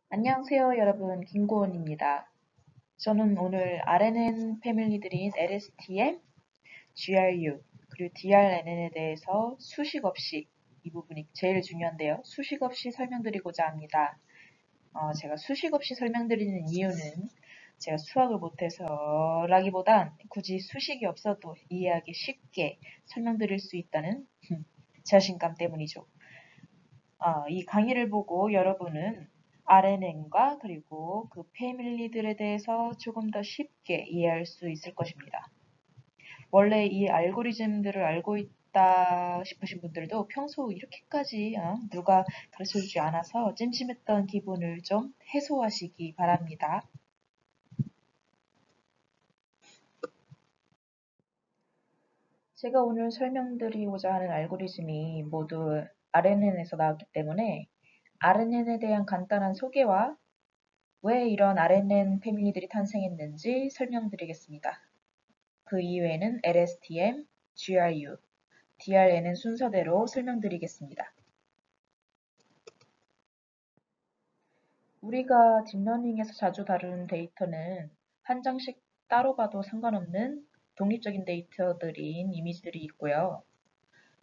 안녕하세요, 여러분. 김고은입니다. 저는 오늘 RNN 패밀리들인 LSTM, GRU, 그리고 DRNN에 대해서 수식 없이, 이 부분이 제일 중요한데요. 수식 없이 설명드리고자 합니다. 제가 수식 없이 설명드리는 이유는 제가 수학을 못해서라기보단 굳이 수식이 없어도 이해하기 쉽게 설명드릴 수 있다는 자신감 때문이죠. 이 강의를 보고 여러분은 RNN과 그리고 그 패밀리들에 대해서 조금 더 쉽게 이해할 수 있을 것입니다. 원래 이 알고리즘들을 알고 있다 싶으신 분들도 평소 이렇게까지 누가 가르쳐주지 않아서 찜찜했던 기분을 좀 해소하시기 바랍니다. 제가 오늘 설명드리고자 하는 알고리즘이 모두 RNN에서 나왔기 때문에 RNN에 대한 간단한 소개와 왜 이런 RNN 패밀리들이 탄생했는지 설명드리겠습니다. 그 이외에는 LSTM, GRU, DRNN 순서대로 설명드리겠습니다. 우리가 딥러닝에서 자주 다루는 데이터는 한 장씩 따로 봐도 상관없는 독립적인 데이터들인 이미지들이 있고요.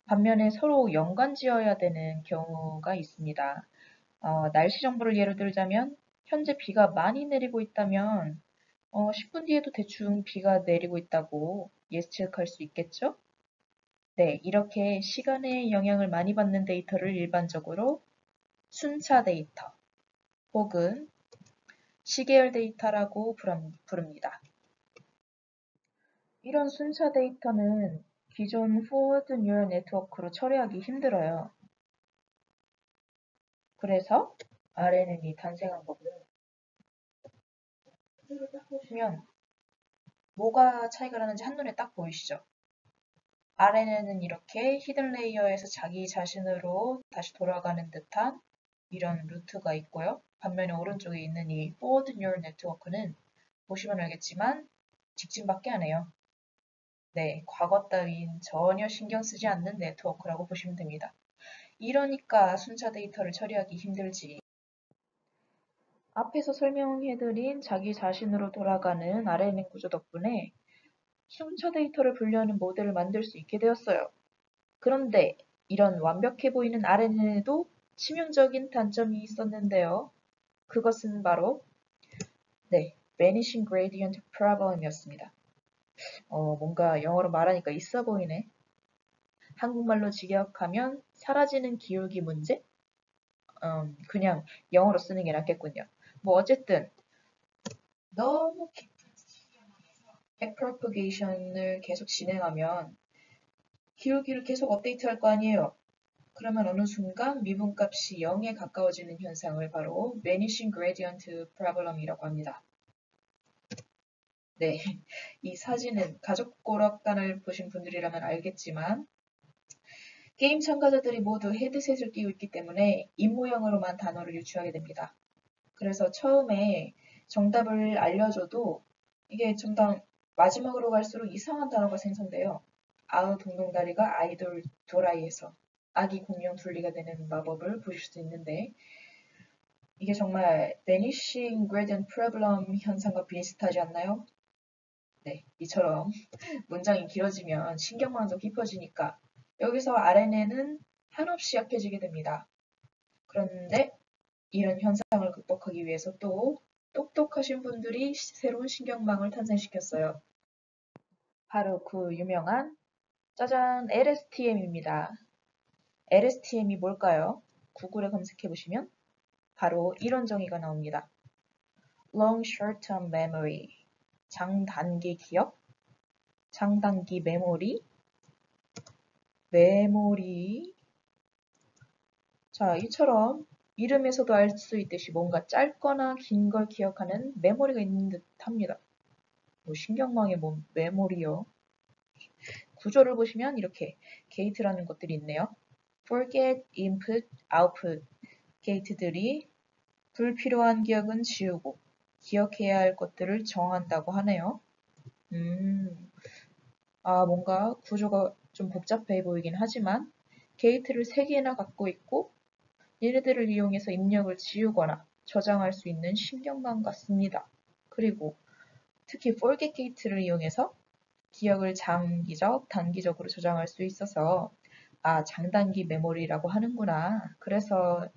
반면에 서로 연관 지어야 되는 경우가 있습니다. 날씨 정보를 예로 들자면 현재 비가 많이 내리고 있다면 10분 뒤에도 대충 비가 내리고 있다고 예측할 수 있겠죠? 네, 이렇게 시간의 영향을 많이 받는 데이터를 일반적으로 순차 데이터 혹은 시계열 데이터라고 부릅니다. 이런 순차 데이터는 기존 포워드 뉴럴 네트워크로 처리하기 힘들어요. 그래서 RNN이 탄생한 거고요. 이걸 딱 보시면 뭐가 차이가 나는지 한눈에 딱 보이시죠? RNN은 이렇게 히든 레이어에서 자기 자신으로 다시 돌아가는 듯한 이런 루트가 있고요. 반면에 오른쪽에 있는 이 forward neural network는 보시면 알겠지만 직진밖에 안 해요. 네, 과거 따윈 전혀 신경 쓰지 않는 네트워크라고 보시면 됩니다. 이러니까 순차 데이터를 처리하기 힘들지. 앞에서 설명해드린 자기 자신으로 돌아가는 RNN 구조 덕분에 순차 데이터를 분류하는 모델을 만들 수 있게 되었어요. 그런데 이런 완벽해 보이는 RNN에도 치명적인 단점이 있었는데요. 그것은 바로 Vanishing Gradient Problem이었습니다. 뭔가 영어로 말하니까 있어 보이네. 한국말로 직역하면 사라지는 기울기 문제? 그냥 영어로 쓰는 게 낫겠군요. 뭐 어쨌든 너무 깊은 시경에서 backpropagation을 계속 진행하면 기울기를 계속 업데이트할 거 아니에요. 그러면 어느 순간 미분값이 0에 가까워지는 현상을 바로 Vanishing Gradient Problem이라고 합니다. 네, 이 사진은 가족고락단을 보신 분들이라면 알겠지만 게임 참가자들이 모두 헤드셋을 끼고 있기 때문에 입모양으로만 단어를 유추하게 됩니다. 그래서 처음에 정답을 알려줘도 이게 정답 마지막으로 갈수록 이상한 단어가 생성돼요. 아우 동동다리가 아이돌 도라이에서 아기 공룡 둘리가 되는 마법을 보실 수 있는데 이게 정말 Vanishing Gradient Problem 현상과 비슷하지 않나요? 네, 이처럼 문장이 길어지면 신경망도 깊어지니까 여기서 RNN은 한없이 약해지게 됩니다. 그런데 이런 현상을 극복하기 위해서 또 똑똑하신 분들이 새로운 신경망을 탄생시켰어요. 바로 그 유명한 짜잔 LSTM입니다. LSTM이 뭘까요? 구글에 검색해 보시면 바로 이런 정의가 나옵니다. Long Short-Term Memory, 장단기 기억, 장단기 메모리. 자, 이처럼 이름에서도 알 수 있듯이 뭔가 짧거나 긴 걸 기억하는 메모리가 있는 듯 합니다. 뭐 신경망에 뭐 메모리요. 구조를 보시면 이렇게 게이트라는 것들이 있네요. forget, input, output 게이트들이 불필요한 기억은 지우고 기억해야 할 것들을 정한다고 하네요. 뭔가 구조가 좀 복잡해 보이긴 하지만 게이트를 3개나 갖고 있고 얘네들을 이용해서 입력을 지우거나 저장할 수 있는 신경망 같습니다. 그리고 특히 forget gate를 이용해서 기억을 장기적, 단기적으로 저장할 수 있어서 장단기 메모리라고 하는구나. 그래서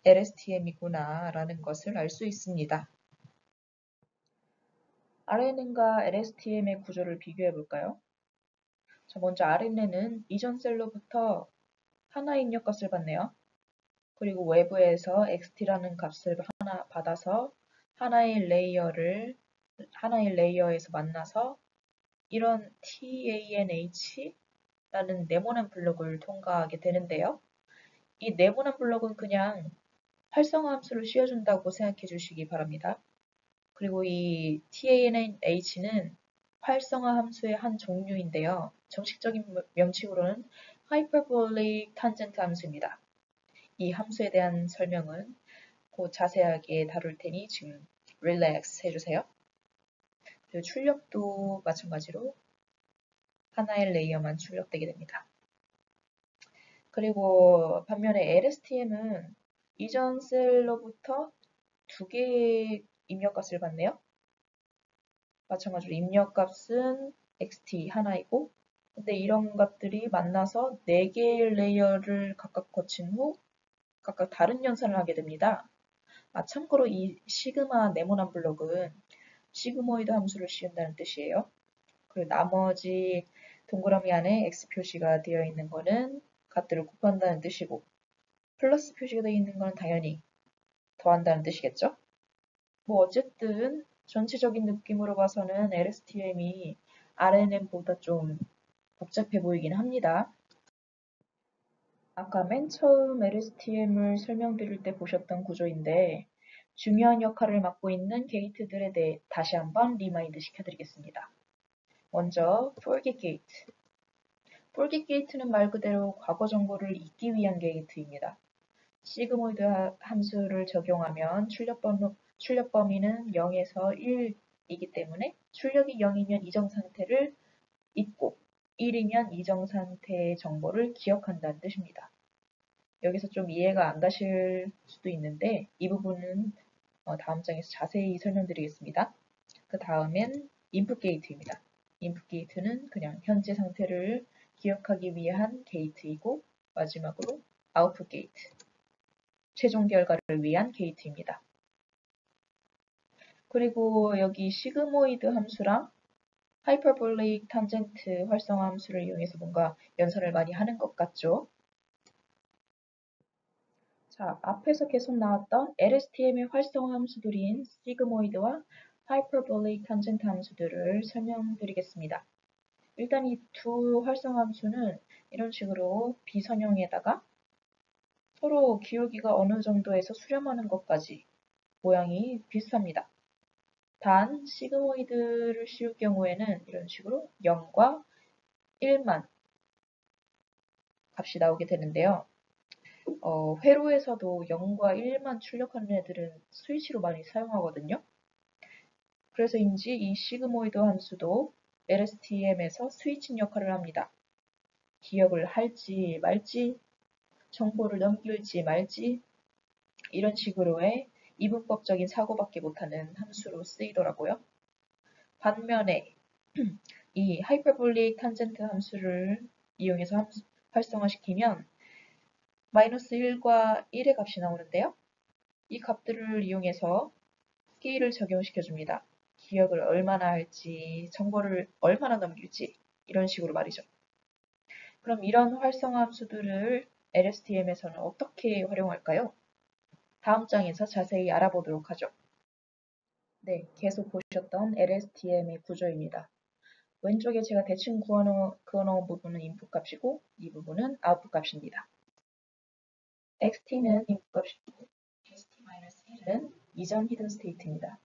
LSTM이구나 라는 것을 알 수 있습니다. RNN과 LSTM의 구조를 비교해 볼까요? 자, 먼저 RNN은 이전 셀로부터 하나의 입력값을 받네요. 그리고 외부에서 XT라는 값을 하나 받아서 하나의 레이어에서 만나서 이런 TANH라는 네모난 블록을 통과하게 되는데요. 이 네모난 블록은 그냥 활성화 함수를 씌워준다고 생각해 주시기 바랍니다. 그리고 이 TANH는 활성화 함수의 한 종류인데요. 정식적인 명칭으로는 Hyperbolic Tangent 함수입니다. 이 함수에 대한 설명은 곧 자세하게 다룰 테니 지금 릴렉스 해주세요. 그리고 출력도 마찬가지로 하나의 레이어만 출력되게 됩니다. 그리고 반면에 LSTM은 이전 셀로부터 두 개의 입력값을 받네요. 마찬가지로 입력값은 xt 하나이고 근데 이런 값들이 만나서 4개의 레이어를 각각 거친 후 각각 다른 연산을 하게 됩니다. 참고로 이 시그마 네모난 블록은 시그모이드 함수를 씌운다는 뜻이에요. 그리고 나머지 동그라미 안에 x 표시가 되어 있는 거는 값들을 곱한다는 뜻이고 플러스 표시가 되어 있는 건 당연히 더한다는 뜻이겠죠? 뭐 어쨌든 전체적인 느낌으로 봐서는 LSTM이 RNN보다 좀 복잡해 보이긴 합니다. 아까 맨 처음 LSTM을 설명드릴 때 보셨던 구조인데 중요한 역할을 맡고 있는 게이트들에 대해 다시 한번 리마인드 시켜드리겠습니다. 먼저 forget gate. forget gate는 말 그대로 과거 정보를 잊기 위한 게이트입니다. 시그모이드 함수를 적용하면 출력 범위는 0에서 1이기 때문에 출력이 0이면 이정 상태를 잊고 1이면 이정 상태의 정보를 기억한다는 뜻입니다. 여기서 좀 이해가 안 가실 수도 있는데 이 부분은 다음 장에서 자세히 설명드리겠습니다. 그 다음엔 input gate입니다. input gate는 그냥 현재 상태를 기억하기 위한 게이트이고 마지막으로 output gate. 최종 결과를 위한 게이트입니다. 그리고 여기 시그모이드 함수랑 하이퍼볼릭 탄젠트 활성화 함수를 이용해서 뭔가 연산을 많이 하는 것 같죠? 자, 앞에서 계속 나왔던 LSTM의 활성화 함수들인 시그모이드와 하이퍼볼릭 탄젠트 함수들을 설명드리겠습니다. 일단 이 두 활성화 함수는 이런 식으로 비선형에다가 서로 기울기가 어느 정도에서 수렴하는 것까지 모양이 비슷합니다. 단 시그모이드를 씌울 경우에는 이런 식으로 0과 1만 값이 나오게 되는데요. 회로에서도 0과 1만 출력하는 애들은 스위치로 많이 사용하거든요. 그래서인지 이 시그모이드 함수도 LSTM에서 스위칭 역할을 합니다. 기억을 할지 말지, 정보를 넘길지 말지 이런 식으로의 이분법적인 사고밖에 못하는 함수로 쓰이더라고요. 반면에 이 하이퍼볼릭 탄젠트 함수를 이용해서 활성화시키면 마이너스 1과 1의 값이 나오는데요. 이 값들을 이용해서 스케일을 적용시켜줍니다. 기억을 얼마나 할지, 정보를 얼마나 넘길지 이런 식으로 말이죠. 그럼 이런 활성화 함수들을 LSTM에서는 어떻게 활용할까요? 다음 장에서 자세히 알아보도록 하죠. 네, 계속 보셨던 LSTM의 구조입니다. 왼쪽에 제가 대충 그어놓은 부분은 인풋 값이고 이 부분은 아웃풋 값입니다. xt는 인풋 값이고 xt-1은 이전 히든 스테이트입니다.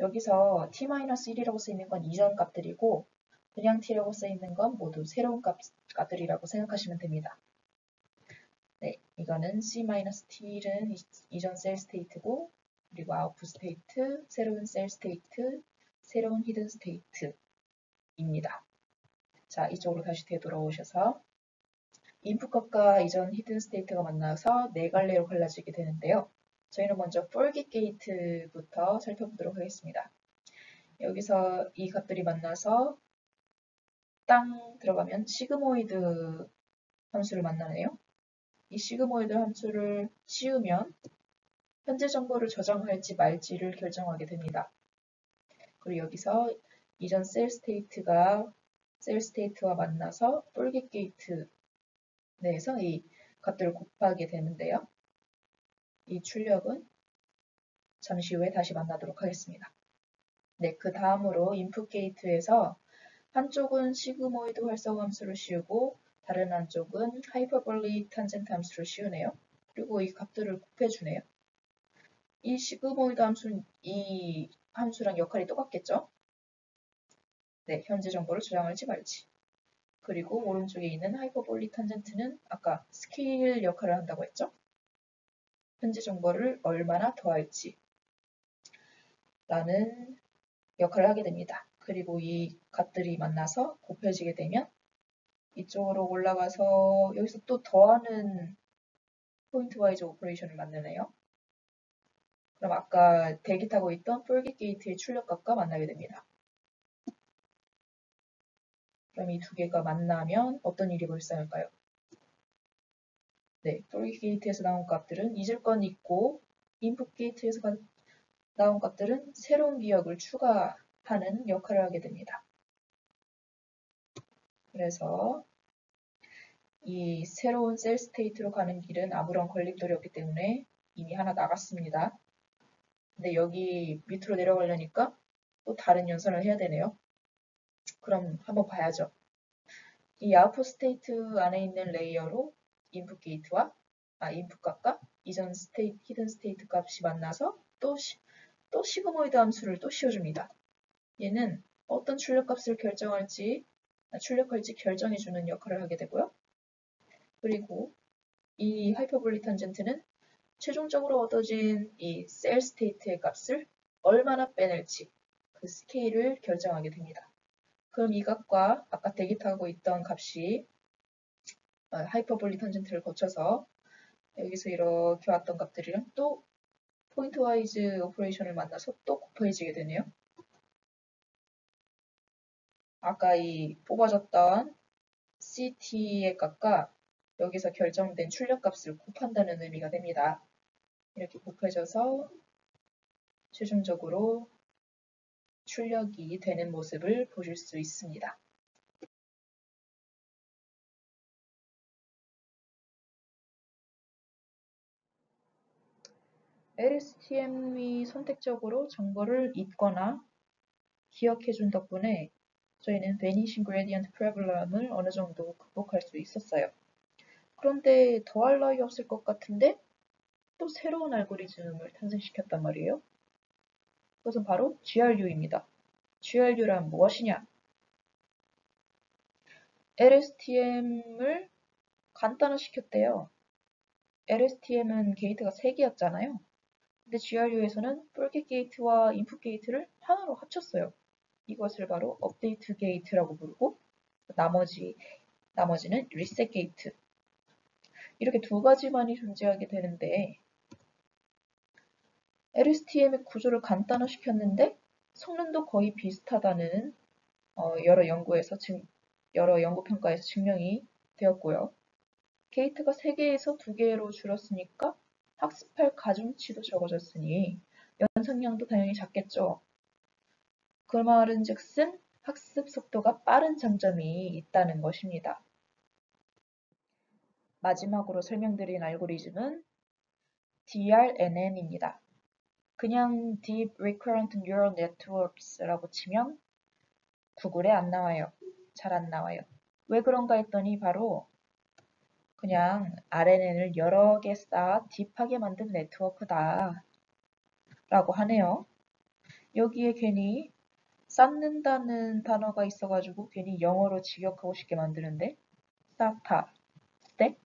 여기서 t-1이라고 쓰이는 건 이전 값들이고 그냥 t라고 쓰이는 건 모두 새로운 값들이라고 생각하시면 됩니다. 네, 이거는 c-t는 이전 셀 스테이트고 그리고 아웃풋 스테이트, 새로운 셀 스테이트, 새로운 히든 스테이트입니다. 자, 이쪽으로 다시 되돌아오셔서 인풋 값과 이전 히든 스테이트가 만나서 네 갈래로 갈라지게 되는데요. 저희는 먼저 forget-gate부터 살펴보도록 하겠습니다. 여기서 이 값들이 만나서 땅 들어가면 시그모이드 함수를 만나네요. 이 시그모이드 함수를 씌우면 현재 정보를 저장할지 말지를 결정하게 됩니다. 그리고 여기서 이전 셀 스테이트가 셀 스테이트와 만나서 forget gate 내에서 이 값들을 곱하게 되는데요. 이 출력은 잠시 후에 다시 만나도록 하겠습니다. 네, 그 다음으로 input gate에서 한쪽은 시그모이드 활성 함수를 씌우고 다른 한쪽은 하이퍼볼릭 탄젠트 함수를 씌우네요. 그리고 이 값들을 곱해주네요. 이 시그모이드 함수는 이 함수랑 역할이 똑같겠죠? 네, 현재 정보를 저장할지 말지. 그리고 오른쪽에 있는 하이퍼볼릭 탄젠트는 아까 스케일 역할을 한다고 했죠? 현재 정보를 얼마나 더할지 라는 역할을 하게 됩니다. 그리고 이 값들이 만나서 곱해지게 되면 이쪽으로 올라가서 여기서 또 더하는 포인트와이즈 오퍼레이션을 만드네요. 그럼 아까 대기 타고 있던 forget gate의 출력값과 만나게 됩니다. 그럼 이 두 개가 만나면 어떤 일이 발생할까요? 네, forget gate에서 나온 값들은 잊을 건 잊고 input gate에서 나온 값들은 새로운 기억을 추가하는 역할을 하게 됩니다. 그래서 이 새로운 셀 스테이트로 가는 길은 아무런 걸림돌이 없기 때문에 이미 하나 나갔습니다. 근데 여기 밑으로 내려가려니까 또 다른 연산을 해야 되네요. 그럼 한번 봐야죠. 이 아웃풋 스테이트 안에 있는 레이어로 인풋 게이트와 인풋 값과 이전 스테이트, 히든 스테이트 값이 만나서 또 시그모이드 함수를 또 씌워줍니다. 얘는 어떤 출력값을 출력할지 결정해주는 역할을 하게 되고요. 그리고 이 하이퍼볼릭 탄젠트는 최종적으로 얻어진 이 셀 스테이트의 값을 얼마나 빼낼지 그 스케일을 결정하게 됩니다. 그럼 이 값과 아까 대기 타고 있던 값이 하이퍼볼릭 탄젠트를 거쳐서 여기서 이렇게 왔던 값들이랑 또 포인트와이즈 오퍼레이션을 만나서 또 곱해지게 되네요. 아까 이 뽑아줬던 CT의 값과 여기서 결정된 출력값을 곱한다는 의미가 됩니다. 이렇게 곱해져서 최종적으로 출력이 되는 모습을 보실 수 있습니다. LSTM이 선택적으로 정보를 잊거나 기억해준 덕분에 저희는 Vanishing Gradient Problem을 어느 정도 극복할 수 있었어요. 그런데 더할 나위 없을 것 같은데 또 새로운 알고리즘을 탄생시켰단 말이에요. 그것은 바로 GRU입니다. GRU란 무엇이냐? LSTM을 간단화시켰대요. LSTM은 게이트가 3개였잖아요. 근데 GRU에서는 forget gate와 input gate를 하나로 합쳤어요. 이것을 바로 update gate라고 부르고 나머지는 reset gate. 이렇게 두 가지만이 존재하게 되는데 LSTM의 구조를 간단화시켰는데 성능도 거의 비슷하다는 여러 연구 평가에서 증명이 되었고요. 게이트가 3개에서 2개로 줄었으니까 학습할 가중치도 적어졌으니 연산량도 당연히 작겠죠. 그 말은즉슨 학습 속도가 빠른 장점이 있다는 것입니다. 마지막으로 설명드린 알고리즘은 DRNN입니다. 그냥 Deep Recurrent Neural Networks라고 치면 구글에 안 나와요. 잘 안 나와요. 왜 그런가 했더니 바로 그냥 RNN을 여러 개 쌓아 딥하게 만든 네트워크다 라고 하네요. 여기에 괜히 쌓는다는 단어가 있어가지고 괜히 영어로 직역하고 싶게 만드는데 쌓다, 스택?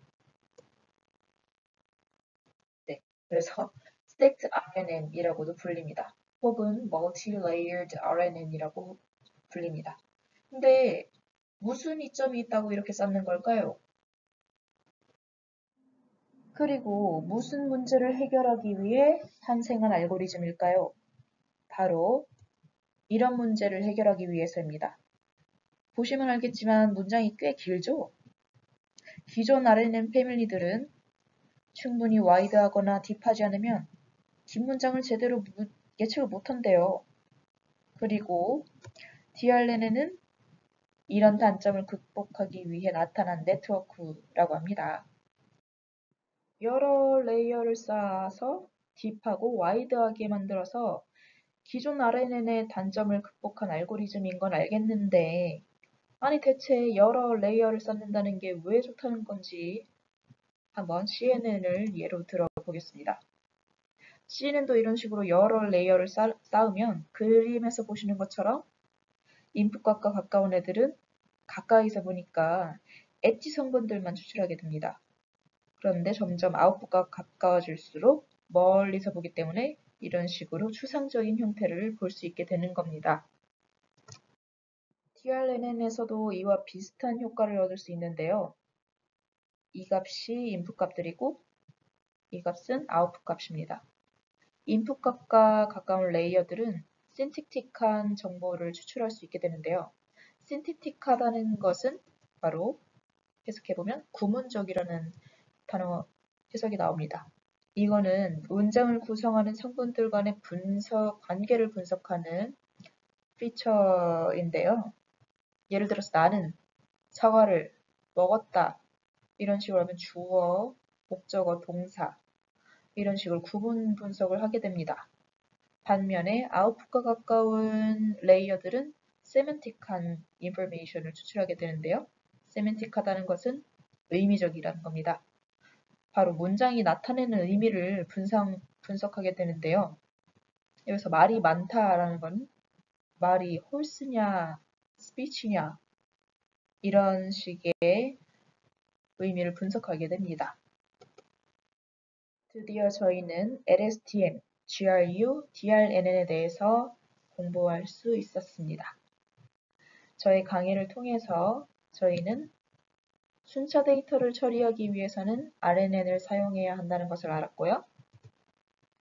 네, 그래서 Stacked RNN이라고도 불립니다. 혹은 Multi-Layered RNN이라고 불립니다. 근데 무슨 이점이 있다고 이렇게 쌓는 걸까요? 그리고 무슨 문제를 해결하기 위해 탄생한 알고리즘일까요? 바로 이런 문제를 해결하기 위해서입니다. 보시면 알겠지만 문장이 꽤 길죠? 기존 RNN 패밀리들은 충분히 와이드하거나 딥하지 않으면 긴 문장을 제대로 예측을 못한대요. 그리고 DRNN은 이런 단점을 극복하기 위해 나타난 네트워크라고 합니다. 여러 레이어를 쌓아서 딥하고 와이드하게 만들어서 기존 RNN의 단점을 극복한 알고리즘인 건 알겠는데, 아니 대체 여러 레이어를 쌓는다는 게 왜 좋다는 건지 한번 CNN을 예로 들어보겠습니다. CNN도 이런 식으로 여러 레이어를 쌓으면 그림에서 보시는 것처럼 인풋값과 가까운 애들은 가까이서 보니까 엣지 성분들만 추출하게 됩니다. 그런데 점점 아웃풋과 가까워질수록 멀리서 보기 때문에 이런 식으로 추상적인 형태를 볼 수 있게 되는 겁니다. DRNN에서도 이와 비슷한 효과를 얻을 수 있는데요. 이 값이 인풋 값들이고 이 값은 아웃풋 값입니다. 인풋 값과 가까운 레이어들은 신택틱한 정보를 추출할 수 있게 되는데요. 신택틱하다는 것은 바로 해석해보면 구문적이라는 단어 해석이 나옵니다. 이거는 문장을 구성하는 성분들 간의 관계를 분석하는 피처인데요. 예를 들어서 나는 사과를 먹었다. 이런 식으로 하면 주어, 목적어, 동사 이런 식으로 구분 분석을 하게 됩니다. 반면에 아웃풋과 가까운 레이어들은 세멘틱한 인포메이션을 추출하게 되는데요. 세멘틱하다는 것은 의미적이라는 겁니다. 바로 문장이 나타내는 의미를 분석하게 되는데요. 여기서 말이 많다라는 건 말이 홀스냐, 스피치냐 이런 식의 의미를 분석하게 됩니다. 드디어 저희는 LSTM, GRU, DRNN에 대해서 공부할 수 있었습니다. 저희 강의를 통해서 저희는 순차 데이터를 처리하기 위해서는 RNN을 사용해야 한다는 것을 알았고요.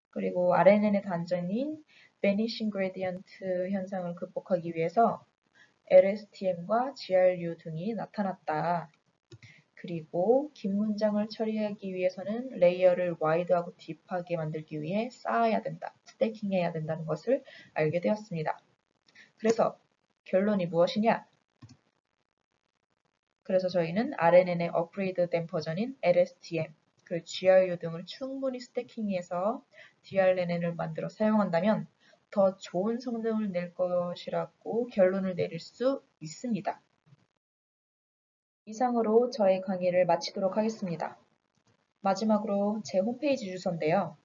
그리고 RNN의 단점인 Vanishing Gradient 현상을 극복하기 위해서 LSTM과 GRU 등이 나타났다. 그리고 긴 문장을 처리하기 위해서는 레이어를 와이드하고 딥하게 만들기 위해 쌓아야 된다, 스태킹해야 된다는 것을 알게 되었습니다. 그래서 결론이 무엇이냐? 그래서 저희는 RNN의 업그레이드된 버전인 LSTM, 그리고 GRU 등을 충분히 스태킹해서 DRNN을 만들어 사용한다면 더 좋은 성능을 낼 것이라고 결론을 내릴 수 있습니다. 이상으로 저의 강의를 마치도록 하겠습니다. 마지막으로 제 홈페이지 주소인데요.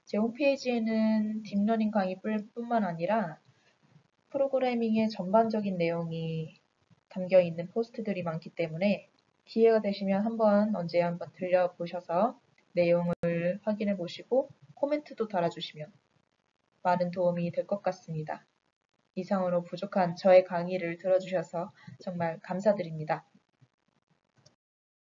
제 홈페이지에는 딥러닝 강의뿐만 아니라 프로그래밍의 전반적인 내용이 담겨 있는 포스트들이 많기 때문에 기회가 되시면 언제 한번 들려보셔서 내용을 확인해 보시고 코멘트도 달아주시면 많은 도움이 될 것 같습니다. 이상으로 부족한 저의 강의를 들어주셔서 정말 감사드립니다.